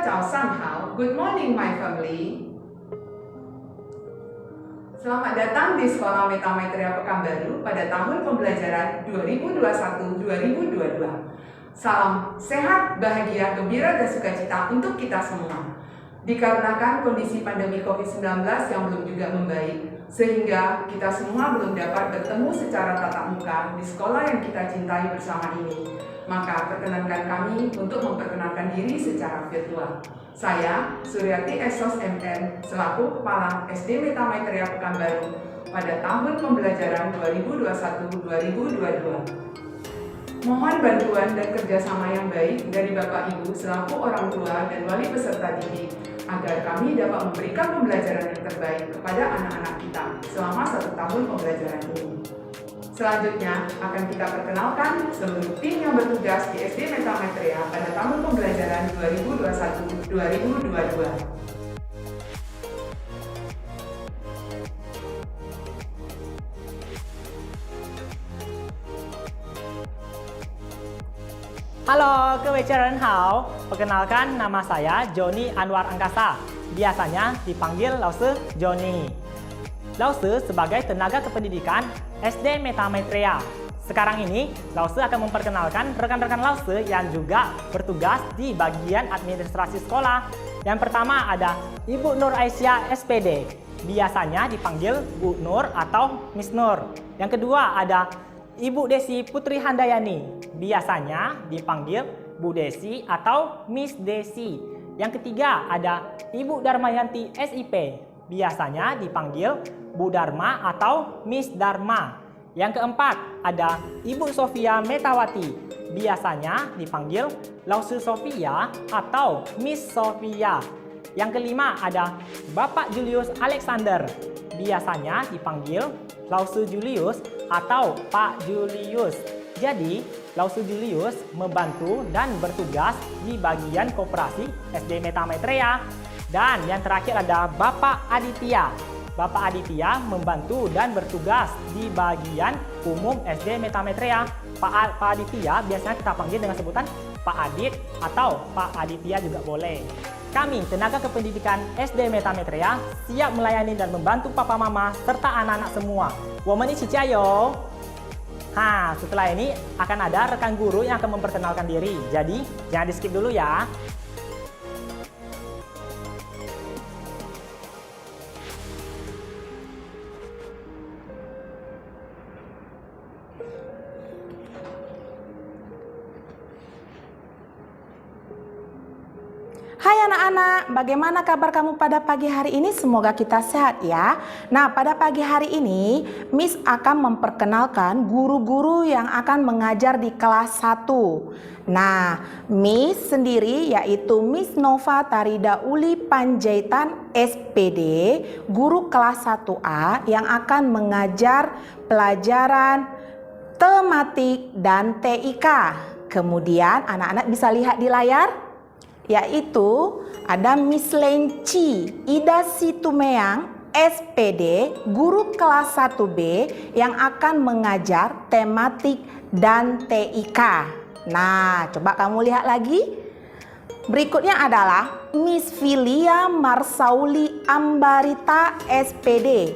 Ciao Sanhao. Good morning, my family. Selamat datang di Sekolah Meta Maitreya Pekanbaru pada tahun pembelajaran 2021-2022. Salam sehat, bahagia, gembira, dan sukacita untuk kita semua. Dikarenakan kondisi pandemi COVID-19 yang belum juga membaik, sehingga kita semua belum dapat bertemu secara tatap muka di sekolah yang kita cintai bersama ini. Maka perkenankan kami untuk memperkenalkan diri secara virtual. Saya, Suryati Esos MM, selaku Kepala SD Meta Maitreya Pekanbaru pada tahun pembelajaran 2021-2022. Mohon bantuan dan kerjasama yang baik dari Bapak Ibu selaku orang tua dan wali peserta didik agar kami dapat memberikan pembelajaran yang terbaik kepada anak-anak kita selama 1 tahun pembelajaran ini. Selanjutnya akan kita perkenalkan seluruh tim yang bertugas di SD Meta Maitreya pada tahun pembelajaran 2021-2022. Halo, Kewecaran Perkenalkan, nama saya Joni Anwar Angkasa. Biasanya dipanggil Lause Joni. Lause sebagai tenaga kependidikan SD Meta Maitreya. Sekarang ini, Lause akan memperkenalkan rekan-rekan Lause yang juga bertugas di bagian administrasi sekolah. Yang pertama ada Ibu Nur Aisyah SPD. Biasanya dipanggil Bu Nur atau Miss Nur. Yang kedua ada Ibu Desi Putri Handayani. Biasanya dipanggil Bu Desi atau Miss Desi. Yang ketiga ada Ibu Darmayanti SIP. Biasanya dipanggil Bu Dharma atau Miss Dharma. Yang keempat ada Ibu Sofia Metawati. Biasanya dipanggil Lause Sofia atau Miss Sofia. Yang kelima ada Bapak Julius Alexander. Biasanya dipanggil Lause Julius atau Pak Julius. Jadi, Lause Julius membantu dan bertugas di bagian koperasi SD Meta Maitreya. Dan yang terakhir ada Bapak Aditya. Bapak Aditya membantu dan bertugas di bagian umum SD Meta Maitreya. Pak Aditya biasanya kita panggil dengan sebutan Pak Adit atau Pak Aditya juga boleh. Kami, tenaga kependidikan SD Meta Maitreya, siap melayani dan membantu papa mama serta anak-anak semua. Woman ichi jayo. Setelah ini akan ada rekan guru yang akan memperkenalkan diri. Jadi, jangan di skip dulu ya. Hai anak-anak, bagaimana kabar kamu pada pagi hari ini? Semoga kita sehat ya. Nah, pada pagi hari ini Miss akan memperkenalkan guru-guru yang akan mengajar di kelas 1. Nah, Miss sendiri yaitu Miss Nova Tarida Uli Panjaitan SPD, guru kelas 1A yang akan mengajar pelajaran tematik dan TIK. Kemudian anak-anak bisa lihat di layar, yaitu ada Miss Lenci Ida Situmeang SPD, guru kelas 1B yang akan mengajar tematik dan TIK. Nah, coba kamu lihat lagi. Berikutnya adalah Miss Filia Marsauli Ambarita SPD,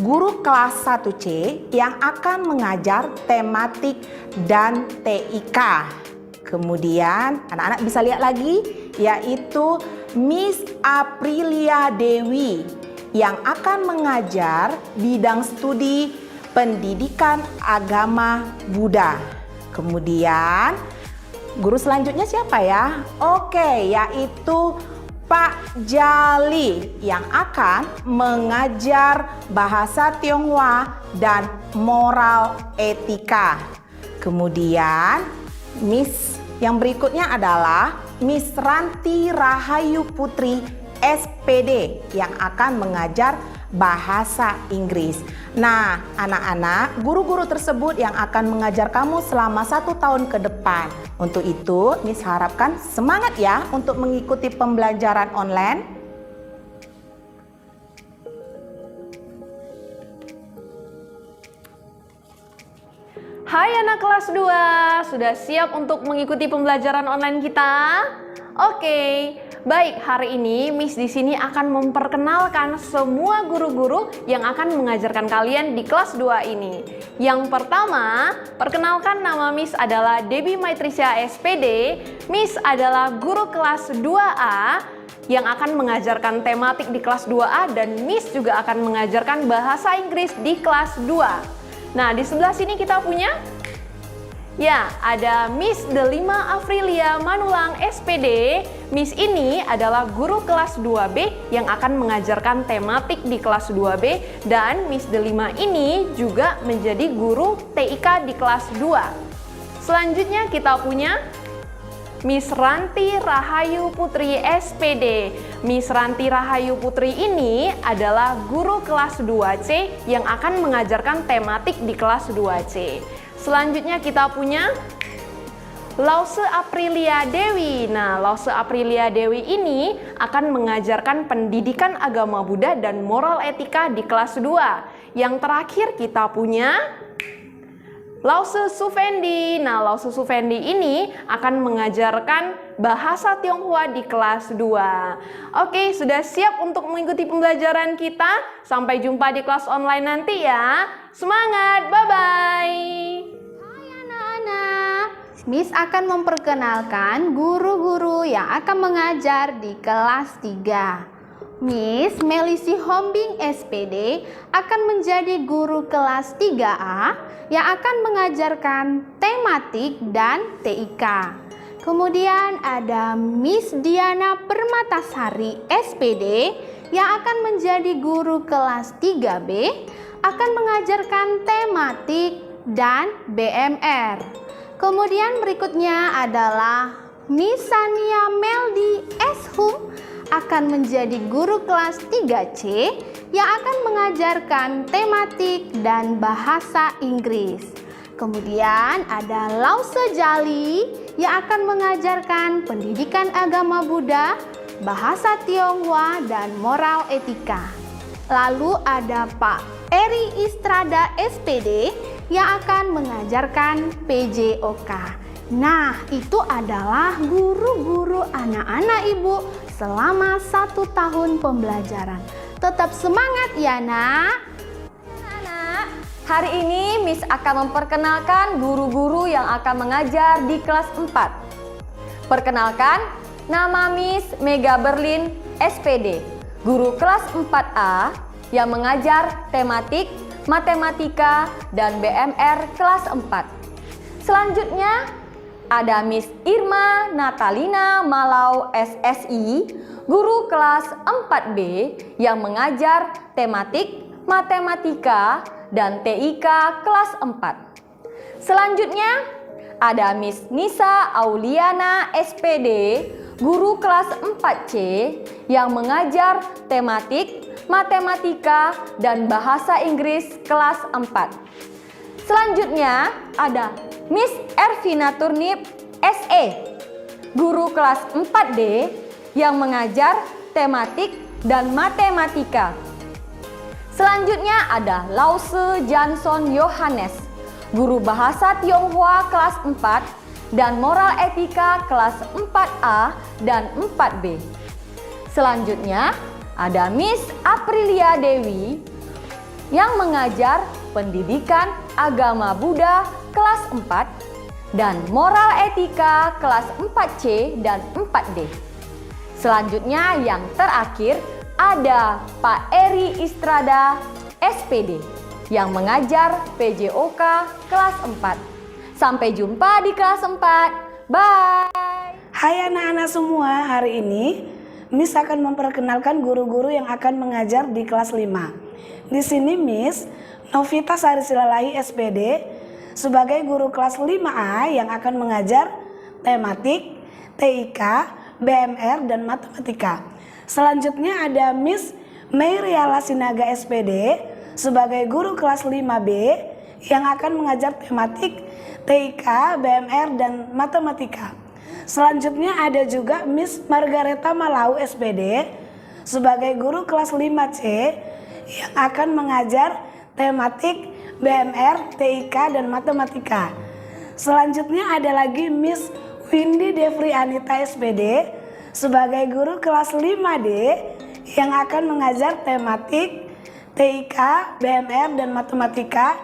guru kelas 1C yang akan mengajar tematik dan TIK. Kemudian anak-anak bisa lihat lagi, yaitu Miss Aprilia Dewi yang akan mengajar bidang studi pendidikan agama Buddha. Kemudian guru selanjutnya siapa ya? Oke, yaitu Pak Jali yang akan mengajar bahasa Tionghoa dan moral etika. Kemudian Miss yang berikutnya adalah Miss Ranti Rahayu Putri SPD yang akan mengajar bahasa Inggris. Nah, anak-anak, guru-guru tersebut yang akan mengajar kamu selama 1 tahun ke depan. Untuk itu, Miss harapkan semangat ya untuk mengikuti pembelajaran online. Hai anak kelas 2, sudah siap untuk mengikuti pembelajaran online kita? Oke, Baik, hari ini Miss di sini akan memperkenalkan semua guru-guru yang akan mengajarkan kalian di kelas 2 ini. Yang pertama, perkenalkan, nama Miss adalah Debbie Maitrisya SPD. Miss adalah guru kelas 2A yang akan mengajarkan tematik di kelas 2A, dan Miss juga akan mengajarkan bahasa Inggris di kelas 2. Nah, di sebelah sini kita punya ada Miss Delima Afrilia Manulang SPD. Miss ini adalah guru kelas 2B yang akan mengajarkan tematik di kelas 2B, dan Miss Delima ini juga menjadi guru TIK di kelas 2. Selanjutnya kita punya Miss Ranti Rahayu Putri SPD. Miss Ranti Rahayu Putri ini adalah guru kelas 2C yang akan mengajarkan tematik di kelas 2C. Selanjutnya kita punya Lause Aprilia Dewi. Nah, Lause Aprilia Dewi ini akan mengajarkan pendidikan agama Buddha dan moral etika di kelas 2. Yang terakhir kita punya Lause Sufendi. Nah, Lause Sufendi ini akan mengajarkan bahasa Tionghoa di kelas 2. Oke, sudah siap untuk mengikuti pembelajaran kita? Sampai jumpa di kelas online nanti ya. Semangat, bye-bye! Hai anak-anak, Miss akan memperkenalkan guru-guru yang akan mengajar di kelas 3. Miss Melisi Hombing SPD akan menjadi guru kelas 3A yang akan mengajarkan tematik dan TIK. Kemudian ada Miss Diana Permatasari SPD yang akan menjadi guru kelas 3B, akan mengajarkan tematik dan BMR. Kemudian berikutnya adalah Miss Sania Meldi Eshum akan menjadi guru kelas 3C yang akan mengajarkan tematik dan bahasa Inggris. Kemudian ada Lause Jali yang akan mengajarkan pendidikan agama Buddha, bahasa Tionghoa, dan moral etika. Lalu ada Pak Eri Istrada SPD yang akan mengajarkan PJOK. Nah, itu adalah guru-guru anak-anak Ibu selama 1 tahun pembelajaran. Tetap semangat ya, Nak. Anak-anak, hari ini Miss akan memperkenalkan guru-guru yang akan mengajar di kelas 4. Perkenalkan, nama Miss Mega Berlin SPD, guru kelas 4A yang mengajar tematik, matematika, dan BMR kelas 4. Selanjutnya, ada Miss Irma Natalina Malau SSI, guru kelas 4B yang mengajar tematik, matematika, dan TIK kelas 4. Selanjutnya, ada Miss Nisa Auliana SPD, guru kelas 4C yang mengajar tematik, matematika, dan bahasa Inggris kelas 4. Selanjutnya, ada Miss Ervina Turnip SE, guru kelas 4D yang mengajar tematik dan matematika. Selanjutnya ada Lause Jansson Yohanes, guru bahasa Tionghoa kelas 4 dan moral etika kelas 4A dan 4B. Selanjutnya ada Miss Aprilia Dewi yang mengajar pendidikan agama Buddha kelas 4 dan moral etika kelas 4C dan 4D. Selanjutnya yang terakhir ada Pak Eri Istrada SPD yang mengajar PJOK kelas 4. Sampai jumpa di kelas 4. Bye! Hai anak-anak semua, hari ini Miss akan memperkenalkan guru-guru yang akan mengajar di kelas 5. Di sini Miss Novita Sarisilalahi SPD sebagai guru kelas 5A yang akan mengajar tematik, TIK, BMR, dan matematika. Selanjutnya ada Miss Meiryala Sinaga SPD sebagai guru kelas 5B yang akan mengajar tematik, TIK, BMR, dan matematika. Selanjutnya ada juga Miss Margareta Malau SPD sebagai guru kelas 5C yang akan mengajar tematik, BMR, TIK, dan matematika. Selanjutnya ada lagi Miss Windy Devri Anita SPD sebagai guru kelas 5D yang akan mengajar tematik TIK, BMR, dan matematika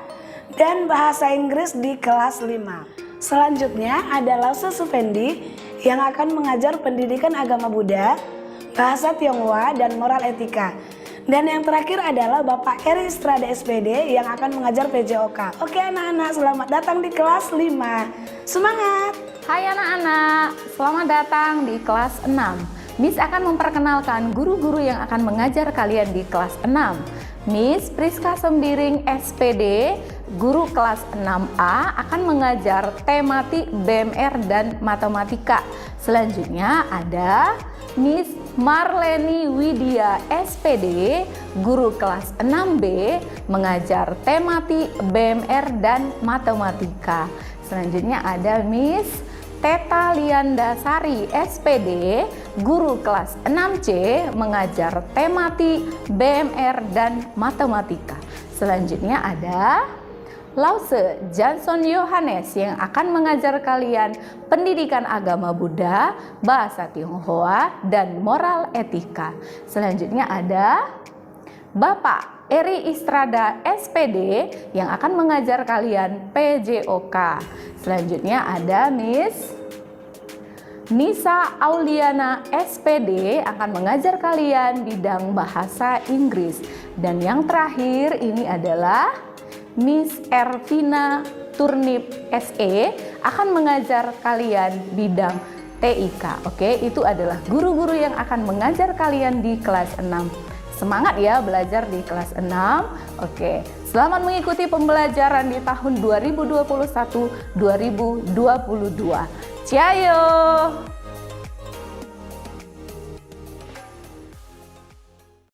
dan bahasa Inggris di kelas 5. Selanjutnya ada Lause Suvendi yang akan mengajar pendidikan agama Buddha, bahasa Tionghoa, dan moral etika. Dan yang terakhir adalah Bapak Eri Istrada SPD yang akan mengajar PJOK. Oke anak-anak, selamat datang di kelas 5. Semangat! Hai anak-anak, selamat datang di kelas 6. Miss akan memperkenalkan guru-guru yang akan mengajar kalian di kelas 6. Miss Priska Sembiring SPD, guru kelas 6A akan mengajar tematik BMR dan matematika. Selanjutnya ada Miss Marleni Widya SPD, guru kelas 6B, mengajar tematik BMR dan matematika. Selanjutnya ada Miss Teta Lianda Sari SPD, guru kelas 6C, mengajar tematik BMR dan matematika. Selanjutnya ada Lause Jansson Yohanes yang akan mengajar kalian pendidikan agama Buddha, bahasa Tionghoa, dan moral etika. Selanjutnya ada Bapak Eri Istrada SPD yang akan mengajar kalian PJOK. Selanjutnya ada Miss Nisa Auliana SPD akan mengajar kalian bidang bahasa Inggris. Dan yang terakhir ini adalah Miss Ervina Turnip SE akan mengajar kalian bidang TIK. Oke, itu adalah guru-guru yang akan mengajar kalian di kelas 6. Semangat ya belajar di kelas 6. Oke, selamat mengikuti pembelajaran di tahun 2021-2022. Ciao!